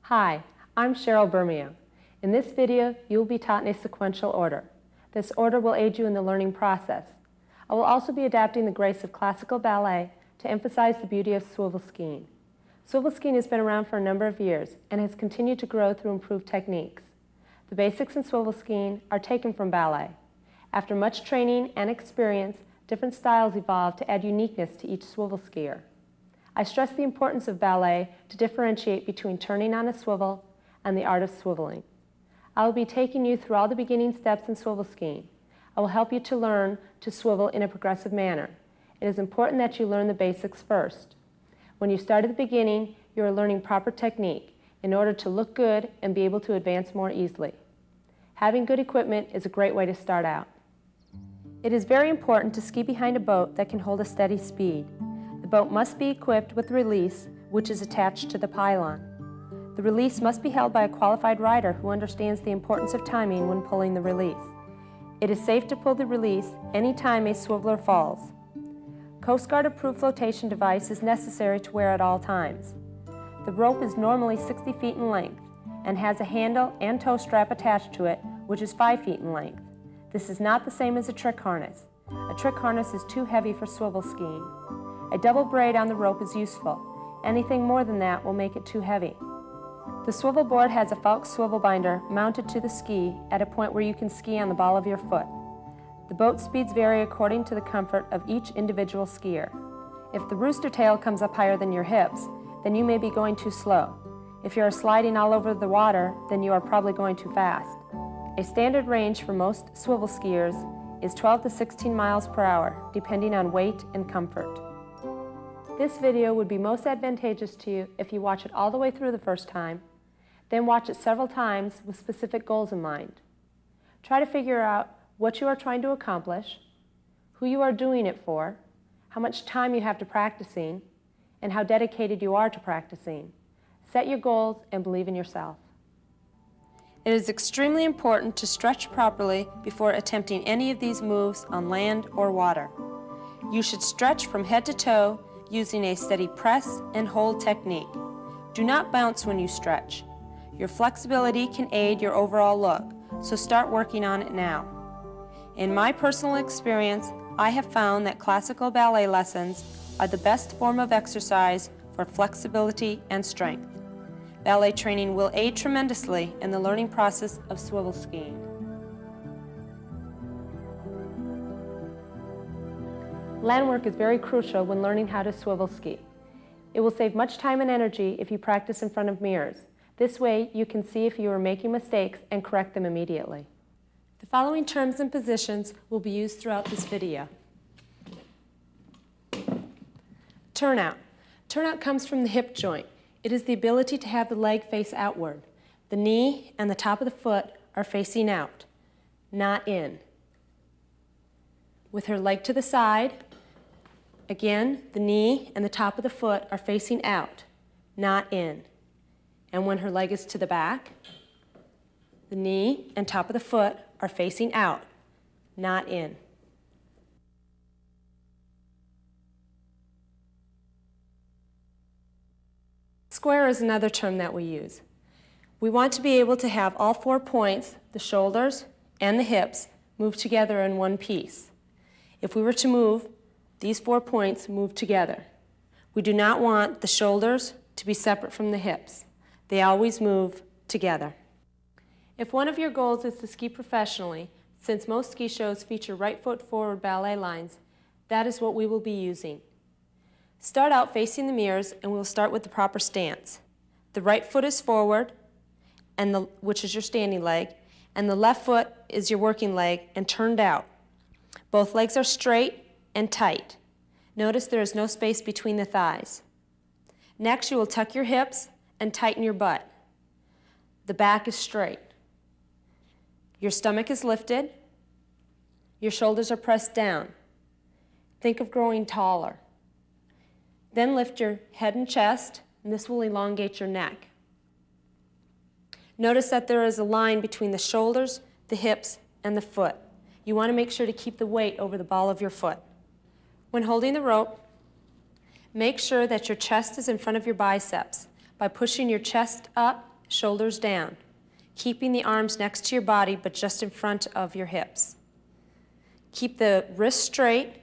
Hi, I'm Cheryl Bermeo. In this video, you will be taught in a sequential order. This order will aid you in the learning process. I will also be adapting the grace of classical ballet to emphasize the beauty of swivel skiing. Swivel skiing has been around for a number of years and has continued to grow through improved techniques. The basics in swivel skiing are taken from ballet. After much training and experience, different styles evolved to add uniqueness to each swivel skier. I stress the importance of ballet to differentiate between turning on a swivel and the art of swiveling. I will be taking you through all the beginning steps in swivel skiing. I will help you to learn to swivel in a progressive manner. It is important that you learn the basics first. When you start at the beginning, you are learning proper technique in order to look good and be able to advance more easily. Having good equipment is a great way to start out. It is very important to ski behind a boat that can hold a steady speed. The boat must be equipped with release, which is attached to the pylon. The release must be held by a qualified rider who understands the importance of timing when pulling the release. It is safe to pull the release any time a swiveler falls. Coast Guard approved flotation device is necessary to wear at all times. The rope is normally 60 feet in length and has a handle and tow strap attached to it, which is 5 feet in length. This is not the same as a trick harness. A trick harness is too heavy for swivel skiing. A double braid on the rope is useful. Anything more than that will make it too heavy. The swivel board has a Falk swivel binder mounted to the ski at a point where you can ski on the ball of your foot. The boat speeds vary according to the comfort of each individual skier. If the rooster tail comes up higher than your hips, then you may be going too slow. If you are sliding all over the water, then you are probably going too fast. A standard range for most swivel skiers is 12 to 16 miles per hour, depending on weight and comfort. This video would be most advantageous to you if you watch it all the way through the first time, then watch it several times with specific goals in mind. Try to figure out what you are trying to accomplish, who you are doing it for, how much time you have to practicing, and how dedicated you are to practicing. Set your goals and believe in yourself. It is extremely important to stretch properly before attempting any of these moves on land or water. You should stretch from head to toe using a steady press and hold technique. Do not bounce when you stretch. Your flexibility can aid your overall look, so start working on it now. In my personal experience, I have found that classical ballet lessons are the best form of exercise for flexibility and strength. Ballet training will aid tremendously in the learning process of swivel skiing. Land work is very crucial when learning how to swivel ski. It will save much time and energy if you practice in front of mirrors. This way, you can see if you are making mistakes and correct them immediately. The following terms and positions will be used throughout this video. Turnout. Turnout comes from the hip joint. It is the ability to have the leg face outward. The knee and the top of the foot are facing out, not in. With her leg to the side, again, the knee and the top of the foot are facing out, not in. And when her leg is to the back, the knee and top of the foot are facing out, not in. Square is another term that we use. We want to be able to have all 4 points, the shoulders and the hips, move together in one piece. If we were to move, these 4 points move together. We do not want the shoulders to be separate from the hips. They always move together. If one of your goals is to ski professionally, since most ski shows feature right foot forward ballet lines, that is what we will be using. Start out facing the mirrors and we'll start with the proper stance. The right foot is forward, which is your standing leg, and the left foot is your working leg and turned out. Both legs are straight and tight. Notice there is no space between the thighs. Next, you will tuck your hips and tighten your butt. The back is straight. Your stomach is lifted. Your shoulders are pressed down. Think of growing taller. Then lift your head and chest, and this will elongate your neck. Notice that there is a line between the shoulders, the hips, and the foot. You want to make sure to keep the weight over the ball of your foot. When holding the rope, make sure that your chest is in front of your biceps by pushing your chest up shoulders down, keeping the arms next to your body but just in front of your hips. Keep the wrist straight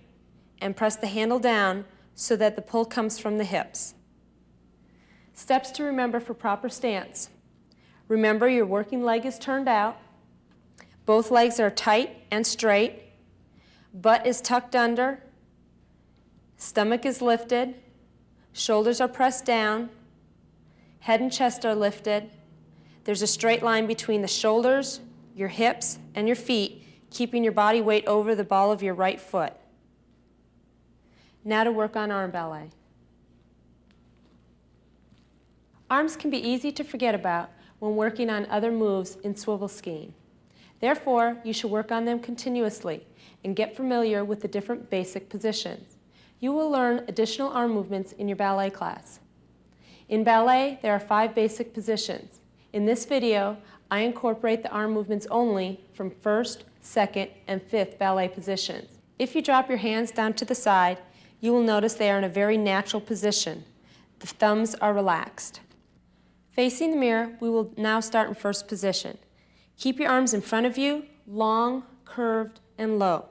and press the handle down so that the pull comes from the hips. Steps to remember for proper stance. Remember your working leg is turned out. Both legs are tight and straight. Butt is tucked under. Stomach is lifted. Shoulders are pressed down. Head and chest are lifted. There's a straight line between the shoulders, your hips, and your feet, keeping your body weight over the ball of your right foot. Now to work on arm ballet. Arms can be easy to forget about when working on other moves in swivel skiing. Therefore, you should work on them continuously and get familiar with the different basic positions. You will learn additional arm movements in your ballet class. In ballet, there are 5 basic positions. In this video, I incorporate the arm movements only from 1st, 2nd, and 5th ballet positions. If you drop your hands down to the side, you will notice they are in a very natural position. The thumbs are relaxed. Facing the mirror, we will now start in 1st position. Keep your arms in front of you, long, curved, and low.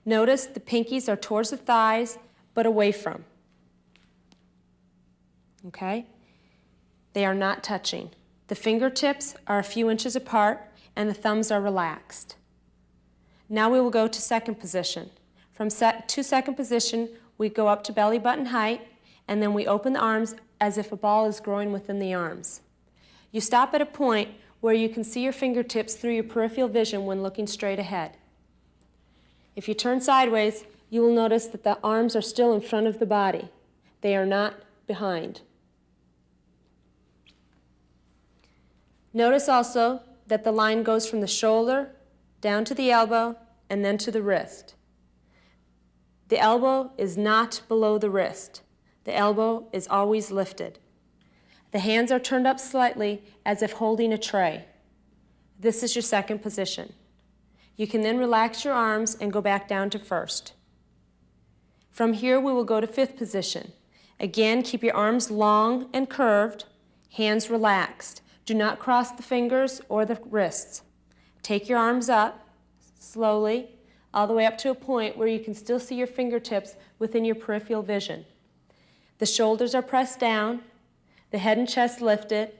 Notice the pinkies are towards the thighs, but away from. Okay? They are not touching. The fingertips are a few inches apart, and the thumbs are relaxed. Now we will go to 2nd position. From to 2nd position, we go up to belly button height, and then we open the arms as if a ball is growing within the arms. You stop at a point where you can see your fingertips through your peripheral vision when looking straight ahead. If you turn sideways, you will notice that the arms are still in front of the body. They are not behind. Notice also that the line goes from the shoulder down to the elbow and then to the wrist. The elbow is not below the wrist. The elbow is always lifted. The hands are turned up slightly as if holding a tray. This is your 2nd position. You can then relax your arms and go back down to 1st. From here, we will go to 5th position. Again, keep your arms long and curved, hands relaxed. Do not cross the fingers or the wrists. Take your arms up slowly, all the way up to a point where you can still see your fingertips within your peripheral vision. The shoulders are pressed down, the head and chest lifted,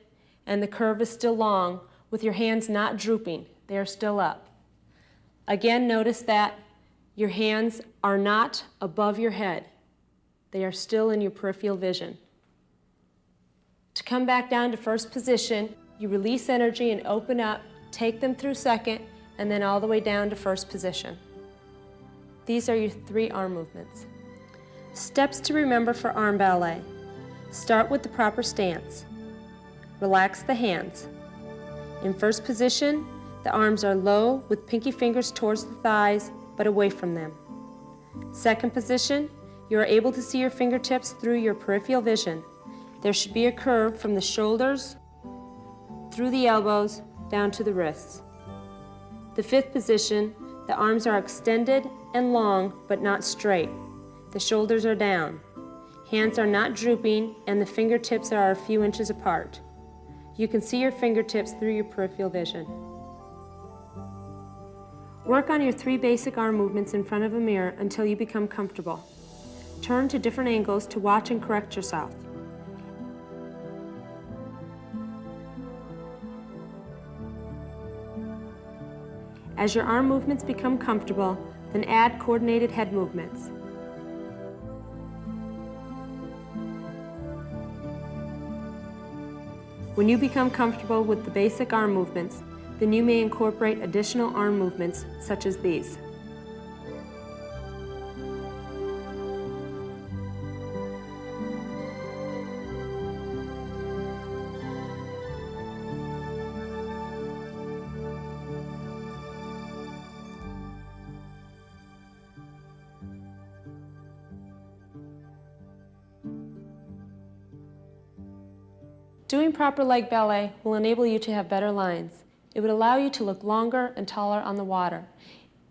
and the curve is still long, with your hands not drooping. They are still up. Again, notice that your hands are not above your head. They are still in your peripheral vision. To come back down to 1st position, you release energy and open up, take them through 2nd, and then all the way down to 1st position. These are your 3 arm movements. Steps to remember for arm ballet. Start with the proper stance. Relax the hands. In 1st position, the arms are low with pinky fingers towards the thighs but away from them. 2nd position, you are able to see your fingertips through your peripheral vision. There should be a curve from the shoulders, through the elbows, down to the wrists. The 5th position, the arms are extended and long but not straight. The shoulders are down. Hands are not drooping and the fingertips are a few inches apart. You can see your fingertips through your peripheral vision. Work on your 3 basic arm movements in front of a mirror until you become comfortable. Turn to different angles to watch and correct yourself. As your arm movements become comfortable, then add coordinated head movements. When you become comfortable with the basic arm movements, then you may incorporate additional arm movements such as these. Doing proper leg ballet will enable you to have better lines. It would allow you to look longer and taller on the water.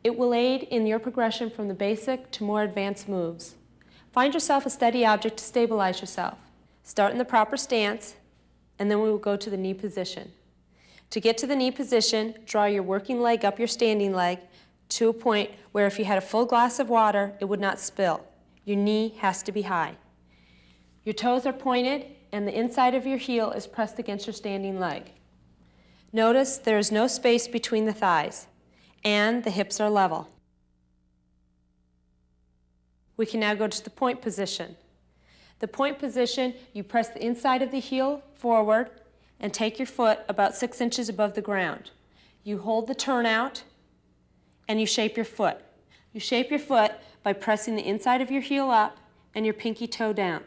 It will aid in your progression from the basic to more advanced moves. Find yourself a steady object to stabilize yourself. Start in the proper stance and then we will go to the knee position. To get to the knee position, draw your working leg up your standing leg to a point where if you had a full glass of water, it would not spill. Your knee has to be high. Your toes are pointed and the inside of your heel is pressed against your standing leg. Notice there is no space between the thighs and the hips are level. We can now go to the point position. The point position, you press the inside of the heel forward and take your foot about 6 inches above the ground. You hold the turnout and you shape your foot. You shape your foot by pressing the inside of your heel up and your pinky toe down.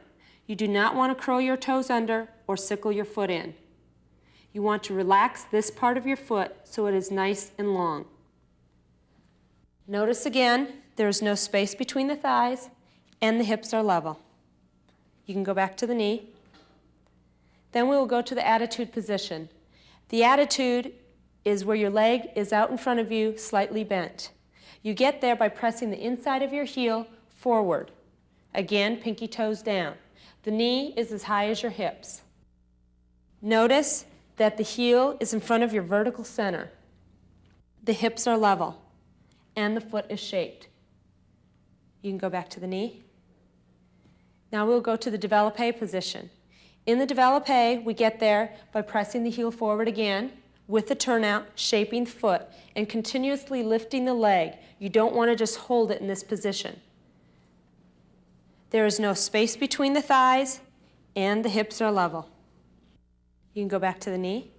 You do not want to curl your toes under or sickle your foot in. You want to relax this part of your foot so it is nice and long. Notice again, there is no space between the thighs and the hips are level. You can go back to the knee. Then we will go to the attitude position. The attitude is where your leg is out in front of you, slightly bent. You get there by pressing the inside of your heel forward. Again, pinky toes down. The knee is as high as your hips. Notice that the heel is in front of your vertical center. The hips are level and the foot is shaped. You can go back to the knee. Now we'll go to the Developé position. In the Developé, we get there by pressing the heel forward again with the turnout, shaping the foot, and continuously lifting the leg. You don't want to just hold it in this position. There is no space between the thighs and the hips are level. You can go back to the knee.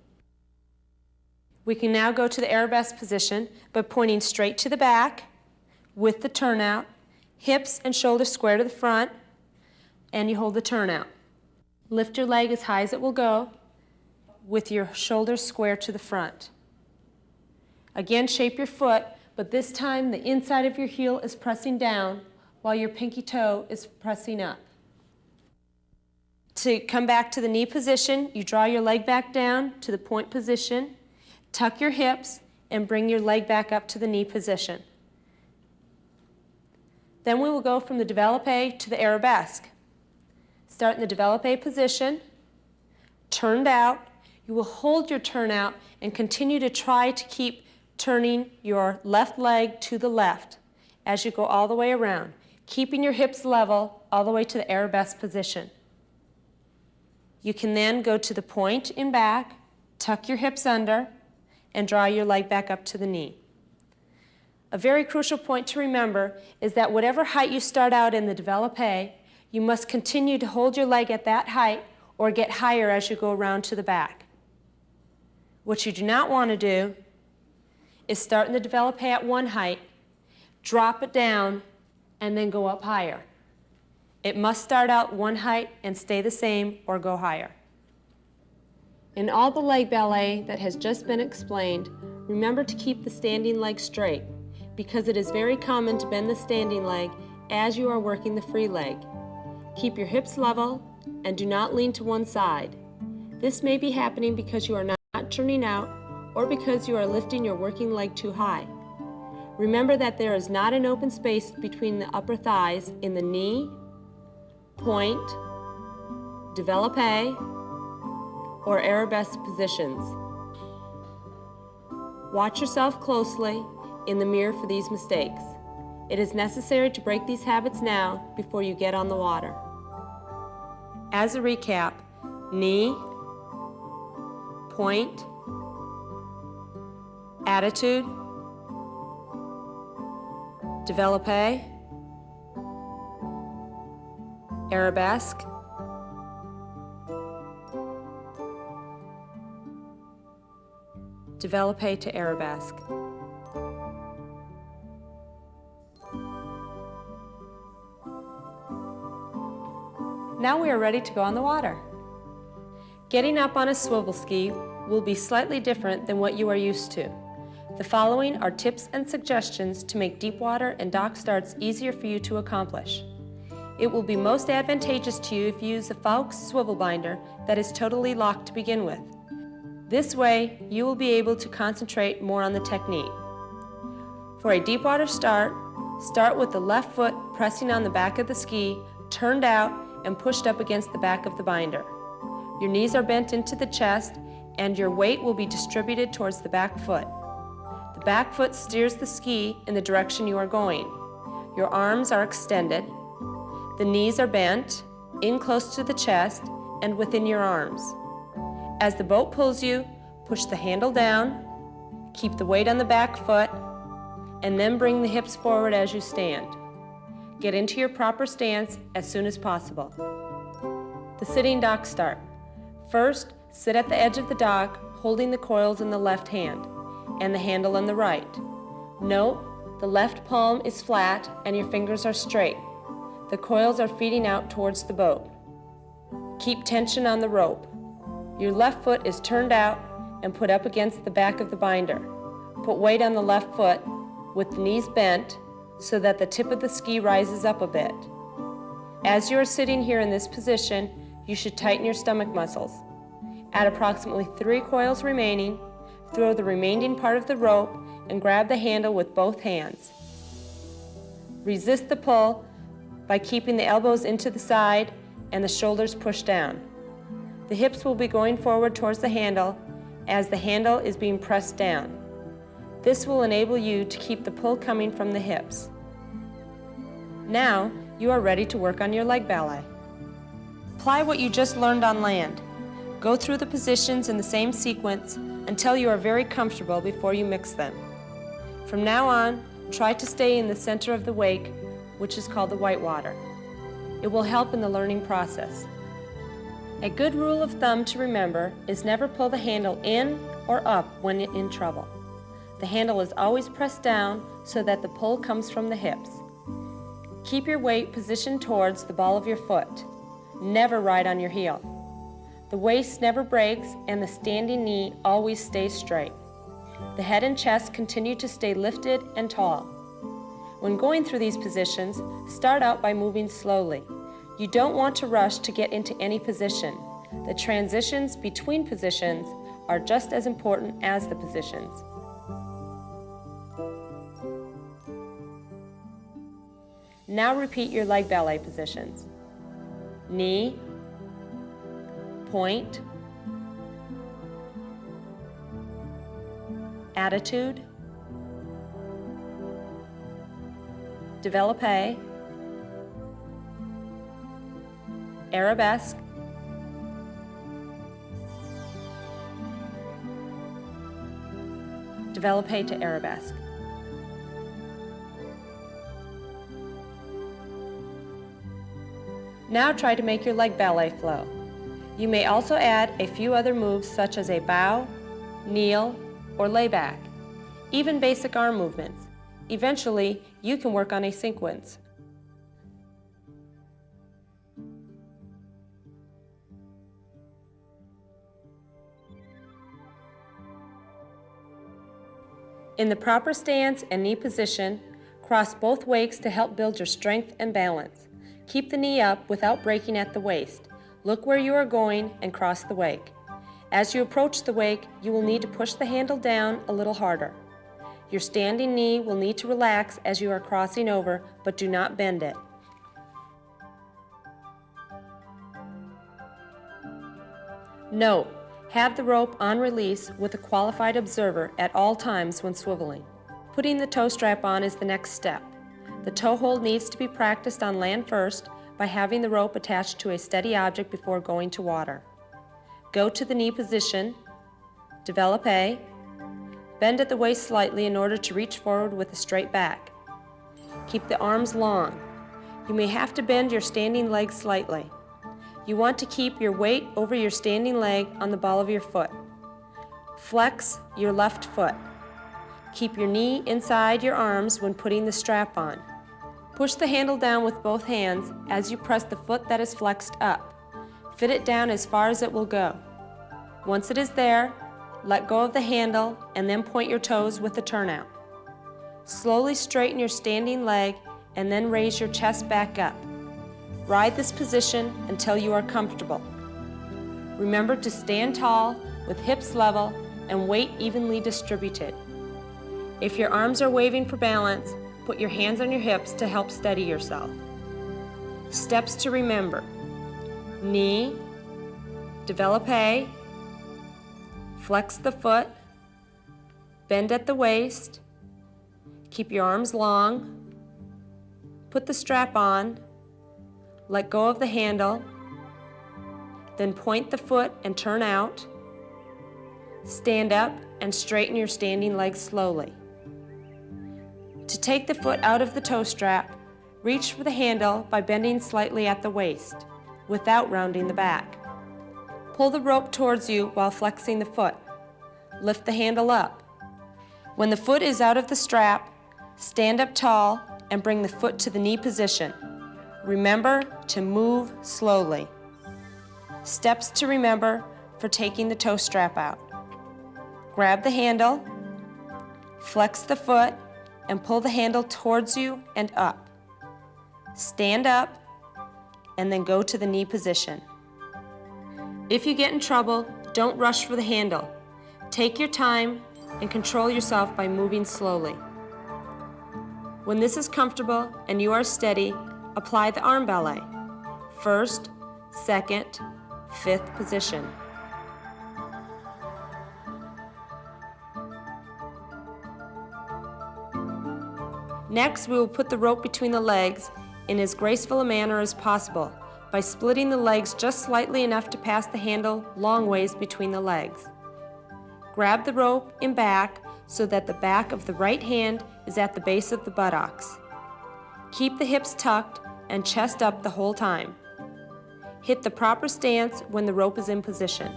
We can now go to the Arabesque position by pointing straight to the back with the turnout, hips and shoulders square to the front, and you hold the turnout. Lift your leg as high as it will go with your shoulders square to the front. Again, shape your foot, but this time the inside of your heel is pressing down while your pinky toe is pressing up. To come back to the knee position, you draw your leg back down to the point position, tuck your hips, and bring your leg back up to the knee position. Then we will go from the Developé to the Arabesque. Start in the Developé position, turned out. You will hold your turnout and continue to try to keep turning your left leg to the left as you go all the way around, keeping your hips level all the way to the Arabesque position. You can then go to the point in back, tuck your hips under, and draw your leg back up to the knee. A very crucial point to remember is that whatever height you start out in the Developé, you must continue to hold your leg at that height or get higher as you go around to the back. What you do not want to do is start in the Developé at one height, drop it down, and then go up higher. It must start out one height and stay the same or go higher. In all the leg ballet that has just been explained, remember to keep the standing leg straight because it is very common to bend the standing leg as you are working the free leg. Keep your hips level and do not lean to one side. This may be happening because you are not turning out or because you are lifting your working leg too high. Remember that there is not an open space between the upper thighs in the knee, point, Developé, or Arabesque positions. Watch yourself closely in the mirror for these mistakes. It is necessary to break these habits now before you get on the water. As a recap, knee, point, attitude, Developé, Arabesque, Developé to Arabesque. Now we are ready to go on the water. Getting up on a swivel ski will be slightly different than what you are used to. The following are tips and suggestions to make deep water and dock starts easier for you to accomplish. It will be most advantageous to you if you use the Fowkes swivel binder that is totally locked to begin with. This way, you will be able to concentrate more on the technique. For a deep water start with the left foot pressing on the back of the ski, turned out and pushed up against the back of the binder. Your knees are bent into the chest and your weight will be distributed towards the back foot. The back foot steers the ski in the direction you are going. Your arms are extended. The knees are bent in close to the chest and within your arms. As the boat pulls you, push the handle down, keep the weight on the back foot, and then bring the hips forward as you stand. Get into your proper stance as soon as possible. The sitting dock start. First, sit at the edge of the dock, holding the coils in the left hand and the handle in the right. Note, the left palm is flat and your fingers are straight. The coils are feeding out towards the boat. Keep tension on the rope. Your left foot is turned out and put up against the back of the binder. Put weight on the left foot with the knees bent so that the tip of the ski rises up a bit. As you are sitting here in this position, you should tighten your stomach muscles. At approximately 3 coils remaining, throw the remaining part of the rope and grab the handle with both hands. Resist the pull by keeping the elbows into the side and the shoulders pushed down. The hips will be going forward towards the handle as the handle is being pressed down. This will enable you to keep the pull coming from the hips. Now, you are ready to work on your leg ballet. Apply what you just learned on land. Go through the positions in the same sequence until you are very comfortable before you mix them. From now on, try to stay in the center of the wake, which is called the whitewater. It will help in the learning process. A good rule of thumb to remember is never pull the handle in or up when in trouble. The handle is always pressed down so that the pull comes from the hips. Keep your weight positioned towards the ball of your foot. Never ride on your heel. The waist never breaks and the standing knee always stays straight. The head and chest continue to stay lifted and tall. When going through these positions, start out by moving slowly. You don't want to rush to get into any position. The transitions between positions are just as important as the positions. Now repeat your leg ballet positions. Knee, point, attitude, Developé, Arabesque, Developé to Arabesque. Now try to make your leg ballet flow. You may also add a few other moves such as a bow, kneel, or lay back, even basic arm movements. Eventually, you can work on a sequence. In the proper stance and knee position, cross both wakes to help build your strength and balance. Keep the knee up without breaking at the waist. Look where you are going and cross the wake. As you approach the wake, you will need to push the handle down a little harder. Your standing knee will need to relax as you are crossing over, but do not bend it. Note, have the rope on release with a qualified observer at all times when swiveling. Putting the toe strap on is the next step. The toe hold needs to be practiced on land first by having the rope attached to a steady object before going to water. Go to the knee position, Developé, bend at the waist slightly in order to reach forward with a straight back. Keep the arms long. You may have to bend your standing leg slightly. You want to keep your weight over your standing leg on the ball of your foot. Flex your left foot. Keep your knee inside your arms when putting the strap on. Push the handle down with both hands as you press the foot that is flexed up. Fit it down as far as it will go. Once it is there, let go of the handle and then point your toes with the turnout. Slowly straighten your standing leg and then raise your chest back up. Ride this position until you are comfortable. Remember to stand tall with hips level and weight evenly distributed. If your arms are waving for balance, put your hands on your hips to help steady yourself. Steps to remember: knee, Developé, flex the foot, bend at the waist, keep your arms long, put the strap on, let go of the handle, then point the foot and turn out, stand up and straighten your standing leg slowly. To take the foot out of the toe strap, reach for the handle by bending slightly at the waist, without rounding the back. Pull the rope towards you while flexing the foot. Lift the handle up. When the foot is out of the strap, stand up tall and bring the foot to the knee position. Remember to move slowly. Steps to remember for taking the toe strap out. Grab the handle, flex the foot, and pull the handle towards you and up. Stand up, and then go to the knee position. If you get in trouble, don't rush for the handle. Take your time and control yourself by moving slowly. When this is comfortable and you are steady, apply the arm ballet. First, second, fifth position. Next, we will put the rope between the legs in as graceful a manner as possible by splitting the legs just slightly enough to pass the handle long ways between the legs. Grab the rope in back so that the back of the right hand is at the base of the buttocks. Keep the hips tucked and chest up the whole time. Hit the proper stance when the rope is in position.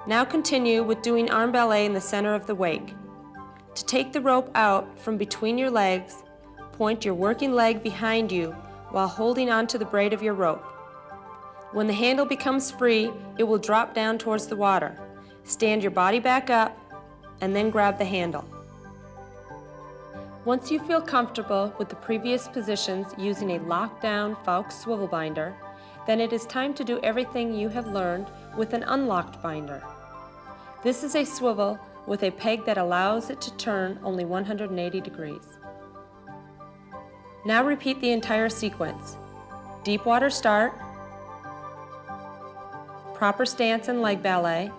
Now continue with doing arm ballet in the center of the wake. To take the rope out from between your legs, point your working leg behind you while holding onto the braid of your rope. When the handle becomes free, it will drop down towards the water. Stand your body back up and then grab the handle. Once you feel comfortable with the previous positions using a lockdown Fowlkes swivel binder, then it is time to do everything you have learned with an unlocked binder. This is a swivel with a peg that allows it to turn only 180 degrees. Now repeat the entire sequence. Deep water start, proper stance and leg ballet,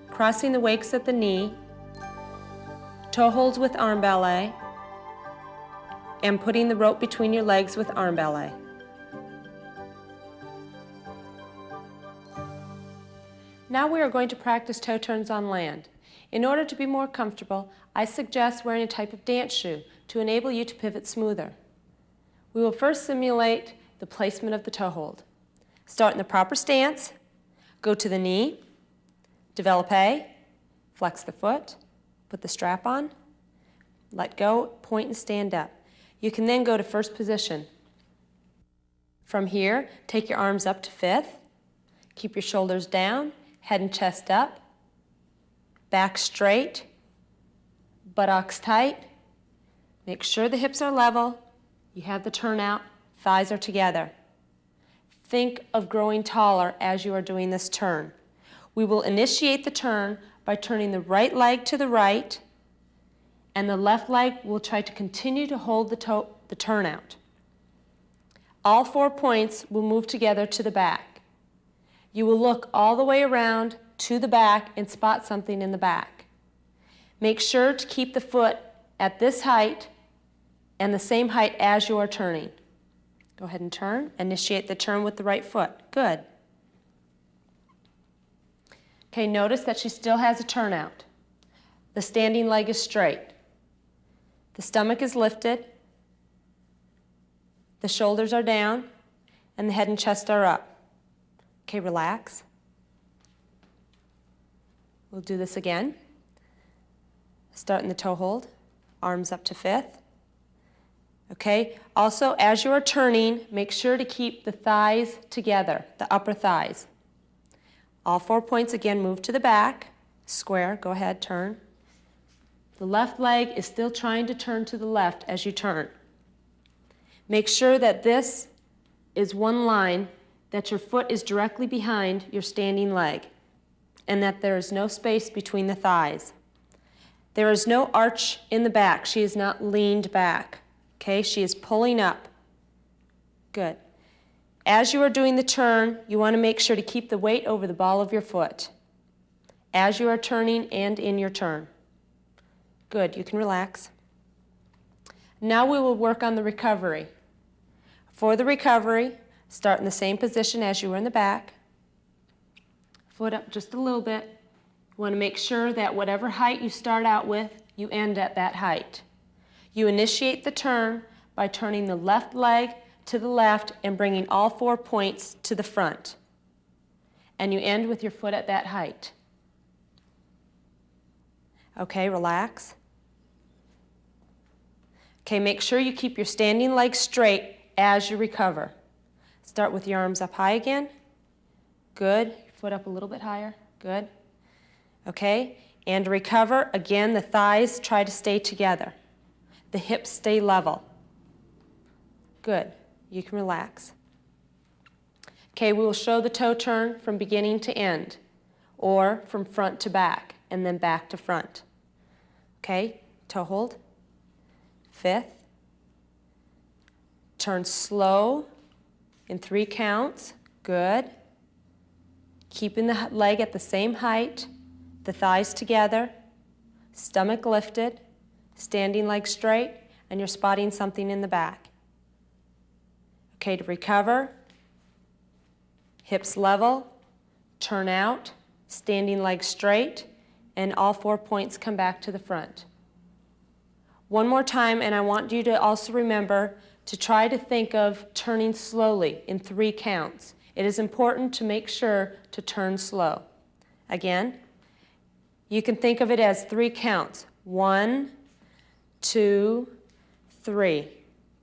crossing the wakes at the knee, toe holds with arm ballet, and putting the rope between your legs with arm ballet. Now we are going to practice toe turns on land. In order to be more comfortable, I suggest wearing a type of dance shoe to enable you to pivot smoother. We will first simulate the placement of the toe hold. Start in the proper stance, go to the knee, developé, flex the foot, put the strap on, let go, point and stand up. You can then go to first position. From here, take your arms up to fifth, keep your shoulders down, head and chest up, back straight, buttocks tight. Make sure the hips are level, you have the turnout, thighs are together. Think of growing taller as you are doing this turn. We will initiate the turn by turning the right leg to the right, and the left leg will try to continue to hold the turnout. All 4 points will move together to the back. You will look all the way around to the back and spot something in the back. Make sure to keep the foot at this height and the same height as you are turning. Go ahead and turn. Initiate the turn with the right foot. Good. Okay, notice that she still has a turnout. The standing leg is straight. The stomach is lifted. The shoulders are down, and the head and chest are up. Okay, relax. We'll do this again. Start in the toe hold, arms up to fifth. Okay, also as you are turning, make sure to keep the thighs together, the upper thighs. All 4 points again move to the back, square, go ahead, turn. The left leg is still trying to turn to the left as you turn. Make sure that this is one line, that your foot is directly behind your standing leg, and that there is no space between the thighs. There is no arch in the back. She is not leaned back. Okay, she is pulling up. Good. As you are doing the turn, you want to make sure to keep the weight over the ball of your foot as you are turning and in your turn. Good, you can relax. Now we will work on the recovery. For the recovery, start in the same position as you were in the back. Foot up just a little bit. You want to make sure that whatever height you start out with, you end at that height. You initiate the turn by turning the left leg to the left and bringing all 4 points to the front. And you end with your foot at that height. Okay, relax. Okay, make sure you keep your standing leg straight as you recover. Start with your arms up high again. Good. Foot up a little bit higher. Good. Okay, and recover. Again, the thighs try to stay together. The hips stay level. Good. You can relax. Okay, we will show the toe turn from beginning to end, or from front to back, and then back to front. Okay, toe hold. 5th. Turn slow in 3 counts. Good. Keeping the leg at the same height, the thighs together, stomach lifted, standing leg straight, and you're spotting something in the back. Okay, to recover, hips level, turn out, standing leg straight, and all 4 points come back to the front. One more time, and I want you to also remember to try to think of turning slowly in 3 counts. It is important to make sure to turn slow. Again, you can think of it as 3 counts. 1, 2, 3.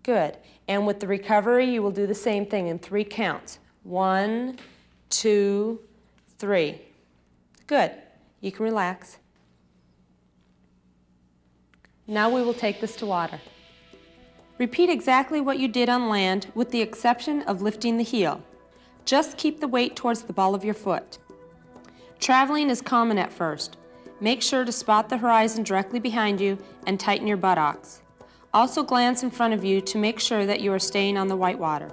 Good. And with the recovery, you will do the same thing in 3 counts. 1, 2, 3. Good. You can relax. Now we will take this to water. Repeat exactly what you did on land with the exception of lifting the heel. Just keep the weight towards the ball of your foot. Traveling is common at first. Make sure to spot the horizon directly behind you and tighten your buttocks. Also glance in front of you to make sure that you are staying on the white water.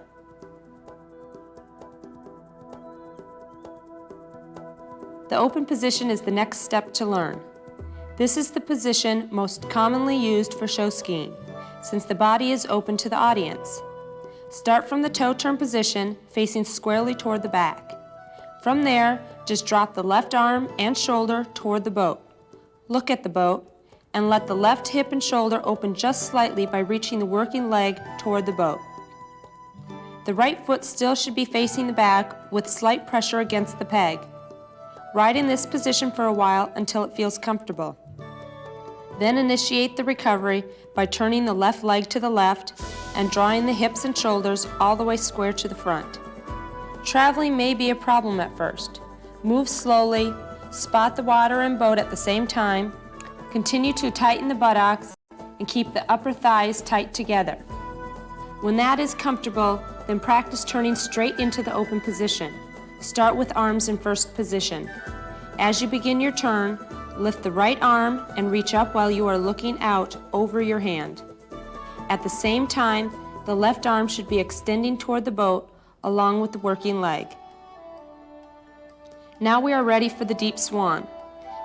The open position is the next step to learn. This is the position most commonly used for show skiing, since the body is open to the audience. Start from the toe turn position, facing squarely toward the back. From there, just drop the left arm and shoulder toward the boat. Look at the boat, and let the left hip and shoulder open just slightly by reaching the working leg toward the boat. The right foot still should be facing the back with slight pressure against the peg. Ride in this position for a while until it feels comfortable. Then initiate the recovery by turning the left leg to the left and drawing the hips and shoulders all the way square to the front. Traveling may be a problem at first. Move slowly, spot the water and boat at the same time, continue to tighten the buttocks, and keep the upper thighs tight together. When that is comfortable, then practice turning straight into the open position. Start with arms in first position. As you begin your turn, lift the right arm and reach up while you are looking out over your hand. At the same time, the left arm should be extending toward the boat along with the working leg. Now we are ready for the deep swan.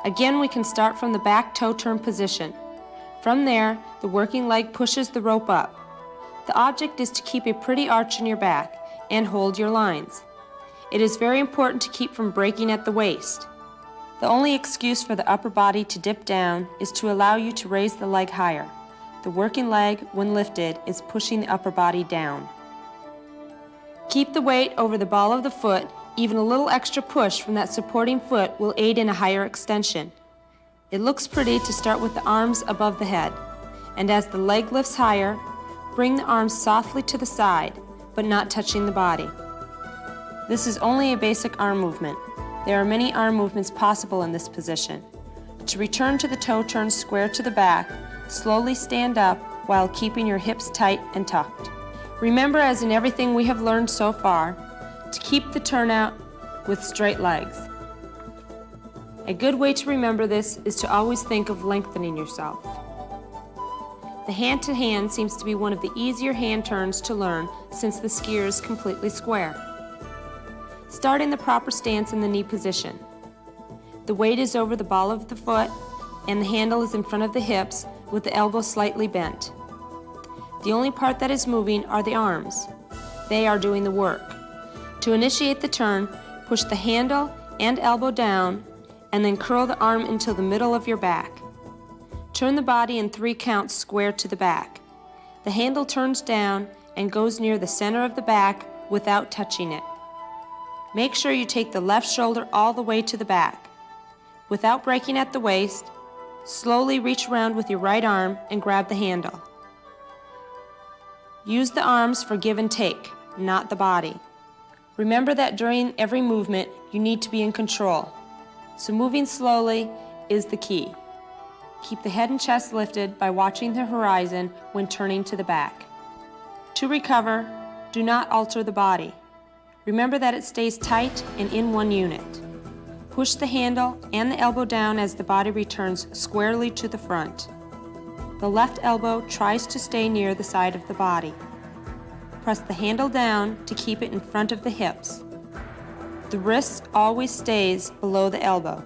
Again, we can start from the back toe turn position. From there, the working leg pushes the rope up. The object is to keep a pretty arch in your back and hold your lines. It is very important to keep from breaking at the waist. The only excuse for the upper body to dip down is to allow you to raise the leg higher. The working leg, when lifted, is pushing the upper body down. Keep the weight over the ball of the foot. Even a little extra push from that supporting foot will aid in a higher extension. It looks pretty to start with the arms above the head, and as the leg lifts higher, bring the arms softly to the side, but not touching the body. This is only a basic arm movement. There are many arm movements possible in this position. To return to the toe turn square to the back, slowly stand up while keeping your hips tight and tucked. Remember, as in everything we have learned so far, to keep the turnout with straight legs. A good way to remember this is to always think of lengthening yourself. The hand-to-hand seems to be one of the easier hand turns to learn since the skier is completely square. Start in the proper stance in the knee position. The weight is over the ball of the foot and the handle is in front of the hips with the elbow slightly bent. The only part that is moving are the arms. They are doing the work. To initiate the turn, push the handle and elbow down and then curl the arm into the middle of your back. Turn the body in 3 counts square to the back. The handle turns down and goes near the center of the back without touching it. Make sure you take the left shoulder all the way to the back. Without breaking at the waist, slowly reach around with your right arm and grab the handle. Use the arms for give and take, not the body. Remember that during every movement, you need to be in control. So moving slowly is the key. Keep the head and chest lifted by watching the horizon when turning to the back. To recover, do not alter the body. Remember that it stays tight and in one unit. Push the handle and the elbow down as the body returns squarely to the front. The left elbow tries to stay near the side of the body. Press the handle down to keep it in front of the hips. The wrist always stays below the elbow.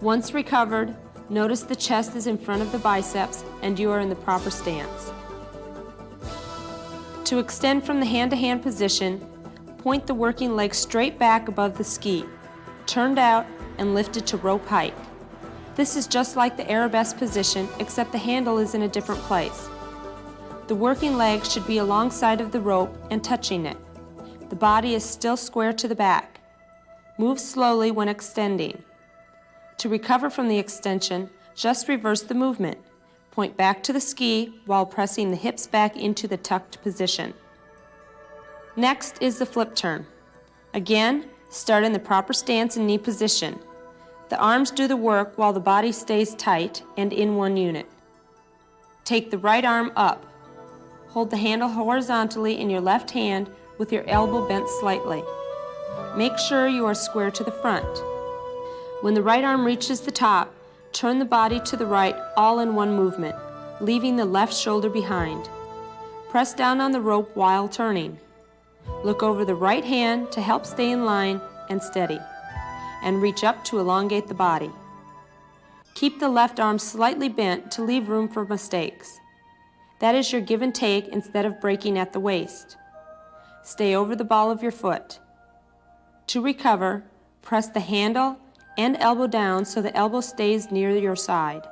Once recovered, notice the chest is in front of the biceps and you are in the proper stance. To extend from the hand-to-hand position, point the working leg straight back above the ski, turned out and lifted to rope height. This is just like the Arabesque position, except the handle is in a different place. The working leg should be alongside of the rope and touching it. The body is still square to the back. Move slowly when extending. To recover from the extension, just reverse the movement. Point back to the ski while pressing the hips back into the tucked position. Next is the flip turn. Again, start in the proper stance and knee position. The arms do the work while the body stays tight and in one unit. Take the right arm up. Hold the handle horizontally in your left hand with your elbow bent slightly. Make sure you are square to the front. When the right arm reaches the top, turn the body to the right all in one movement, leaving the left shoulder behind. Press down on the rope while turning. Look over the right hand to help stay in line and steady, and reach up to elongate the body. Keep the left arm slightly bent to leave room for mistakes. That is your give and take instead of breaking at the waist. Stay over the ball of your foot. To recover, press the handle and elbow down so the elbow stays near your side.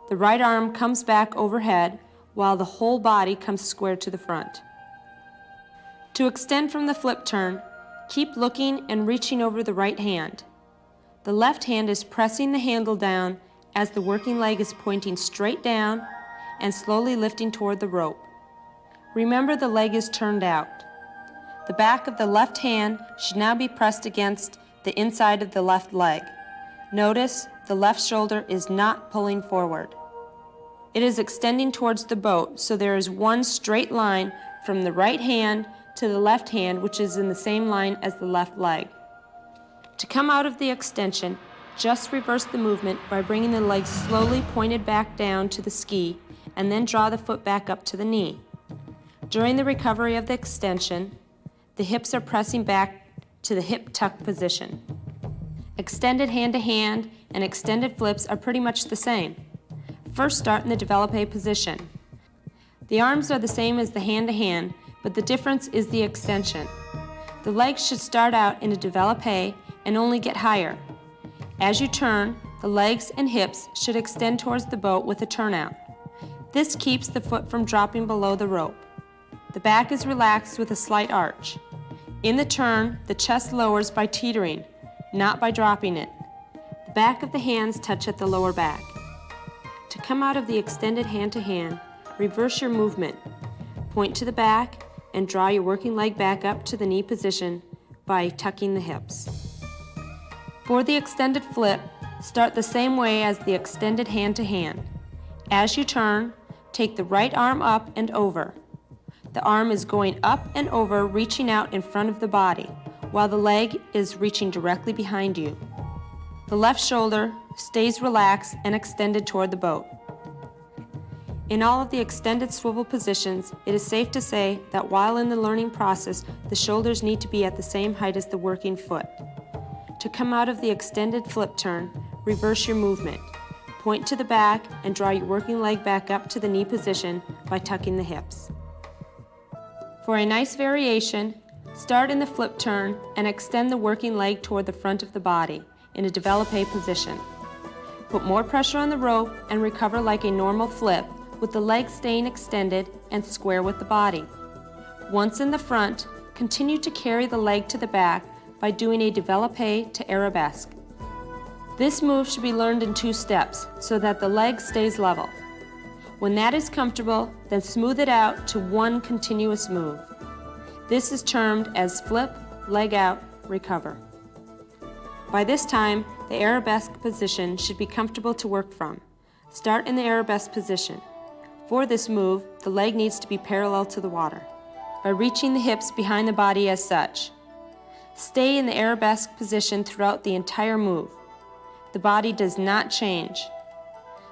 The right arm comes back overhead while the whole body comes square to the front. To extend from the flip turn, keep looking and reaching over the right hand. The left hand is pressing the handle down as the working leg is pointing straight down and slowly lifting toward the rope. Remember the leg is turned out. The back of the left hand should now be pressed against the inside of the left leg. Notice the left shoulder is not pulling forward. It is extending towards the boat, so there is one straight line from the right hand to the left hand, which is in the same line as the left leg. To come out of the extension, just reverse the movement by bringing the leg slowly pointed back down to the ski and then draw the foot back up to the knee. During the recovery of the extension, the hips are pressing back to the hip tuck position. Extended hand-to-hand and extended flips are pretty much the same. First, start in the Developé position. The arms are the same as the hand-to-hand, but the difference is the extension. The legs should start out in a Developé and only get higher. As you turn, the legs and hips should extend towards the boat with a turnout. This keeps the foot from dropping below the rope. The back is relaxed with a slight arch. In the turn, the chest lowers by teetering, not by dropping it. The back of the hands touch at the lower back. To come out of the extended hand-to-hand, reverse your movement. Point to the back and draw your working leg back up to the knee position by tucking the hips. For the extended flip, start the same way as the extended hand-to-hand. As you turn, take the right arm up and over. The arm is going up and over, reaching out in front of the body, while the leg is reaching directly behind you. The left shoulder stays relaxed and extended toward the boat. In all of the extended swivel positions, it is safe to say that while in the learning process, the shoulders need to be at the same height as the working foot. To come out of the extended flip turn, reverse your movement. Point to the back and draw your working leg back up to the knee position by tucking the hips. For a nice variation, start in the flip turn and extend the working leg toward the front of the body in a Developé position. Put more pressure on the rope and recover like a normal flip, with the leg staying extended and square with the body. Once in the front, continue to carry the leg to the back by doing a Developé to Arabesque. This move should be learned in 2 steps so that the leg stays level. When that is comfortable, then smooth it out to one continuous move. This is termed as flip, leg out, recover. By this time, the Arabesque position should be comfortable to work from. Start in the Arabesque position. For this move, the leg needs to be parallel to the water, by reaching the hips behind the body as such. Stay in the Arabesque position throughout the entire move. The body does not change.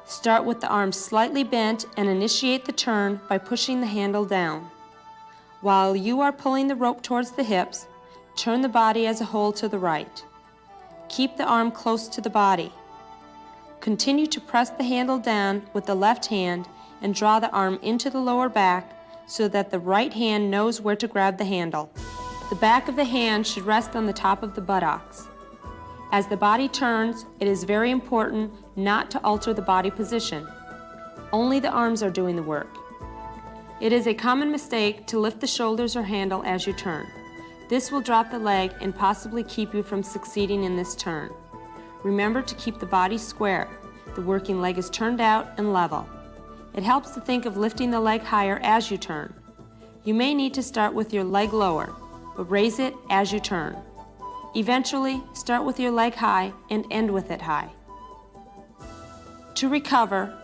Start with the arms slightly bent and initiate the turn by pushing the handle down. While you are pulling the rope towards the hips, turn the body as a whole to the right. Keep the arm close to the body. Continue to press the handle down with the left hand and draw the arm into the lower back so that the right hand knows where to grab the handle. The back of the hand should rest on the top of the buttocks. As the body turns, it is very important not to alter the body position. Only the arms are doing the work. It is a common mistake to lift the shoulders or handle as you turn. This will drop the leg and possibly keep you from succeeding in this turn. Remember to keep the body square. The working leg is turned out and level. It helps to think of lifting the leg higher as you turn. You may need to start with your leg lower, but raise it as you turn. Eventually, start with your leg high and end with it high. To recover,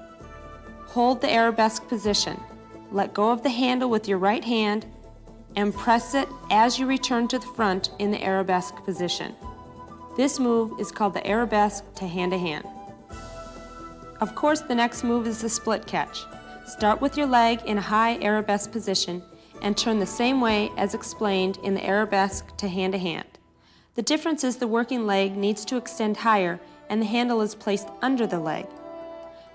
hold the Arabesque position. Let go of the handle with your right hand and press it as you return to the front in the Arabesque position. This move is called the Arabesque to hand. Of course, the next move is the split catch. Start with your leg in a high Arabesque position and turn the same way as explained in the Arabesque to hand. The difference is the working leg needs to extend higher and the handle is placed under the leg.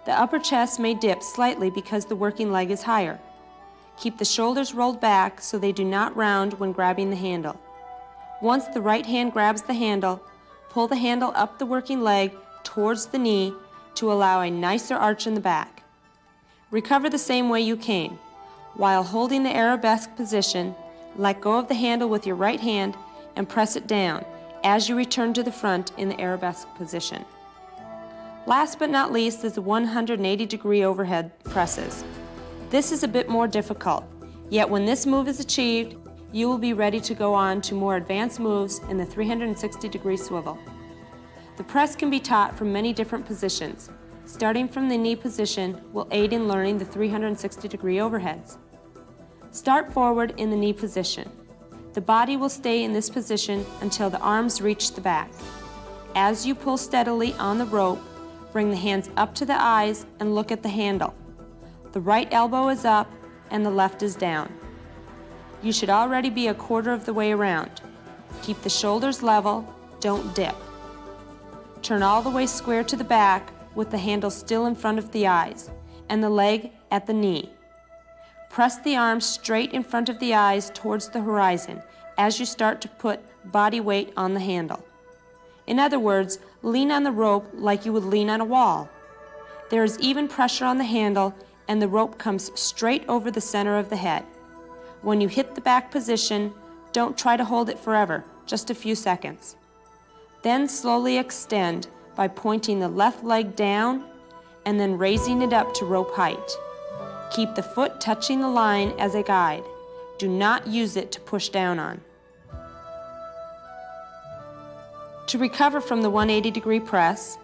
The upper chest may dip slightly because the working leg is higher. Keep the shoulders rolled back so they do not round when grabbing the handle. Once the right hand grabs the handle, pull the handle up the working leg towards the knee to allow a nicer arch in the back. Recover the same way you came. While holding the Arabesque position, let go of the handle with your right hand and press it down as you return to the front in the Arabesque position. Last but not least is the 180-degree overhead presses. This is a bit more difficult, yet when this move is achieved, you will be ready to go on to more advanced moves in the 360-degree swivel. The press can be taught from many different positions. Starting from the knee position will aid in learning the 360-degree overheads. Start forward in the knee position. The body will stay in this position until the arms reach the back. As you pull steadily on the rope, bring the hands up to the eyes and look at the handle. The right elbow is up and the left is down. You should already be a quarter of the way around. Keep the shoulders level, don't dip. Turn all the way square to the back with the handle still in front of the eyes and the leg at the knee. Press the arms straight in front of the eyes towards the horizon as you start to put body weight on the handle. In other words, lean on the rope like you would lean on a wall. There is even pressure on the handle and the rope comes straight over the center of the head. When you hit the back position, don't try to hold it forever, just a few seconds. Then slowly extend by pointing the left leg down and then raising it up to rope height. Keep the foot touching the line as a guide. Do not use it to push down on. To recover from the 180-degree press,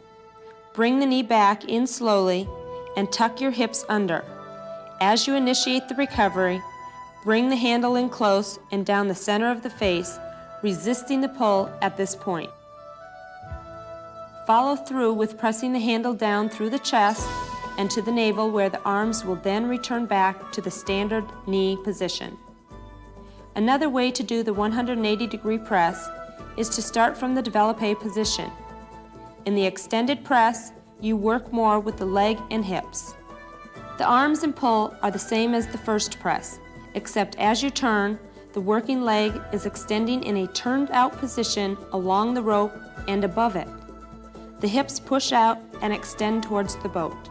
bring the knee back in slowly and tuck your hips under. As you initiate the recovery, bring the handle in close and down the center of the face, resisting the pull at this point. Follow through with pressing the handle down through the chest and to the navel, where the arms will then return back to the standard knee position. Another way to do the 180-degree press is to start from the Developé position. In the extended press, you work more with the leg and hips. The arms and pull are the same as the first press, except as you turn, the working leg is extending in a turned-out position along the rope and above it. The hips push out and extend towards the boat.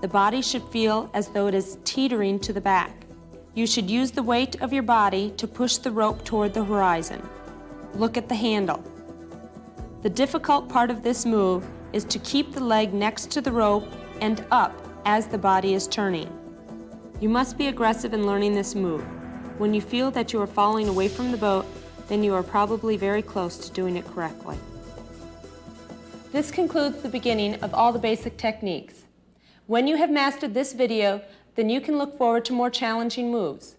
The body should feel as though it is teetering to the back. You should use the weight of your body to push the rope toward the horizon. Look at the handle. The difficult part of this move is to keep the leg next to the rope and up as the body is turning. You must be aggressive in learning this move. When you feel that you are falling away from the boat, then you are probably very close to doing it correctly. This concludes the beginning of all the basic techniques. When you have mastered this video, then you can look forward to more challenging moves.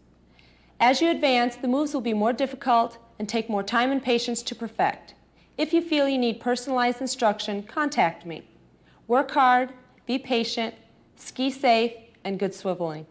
As you advance, the moves will be more difficult and take more time and patience to perfect. If you feel you need personalized instruction, contact me. Work hard, be patient, ski safe, and good swiveling.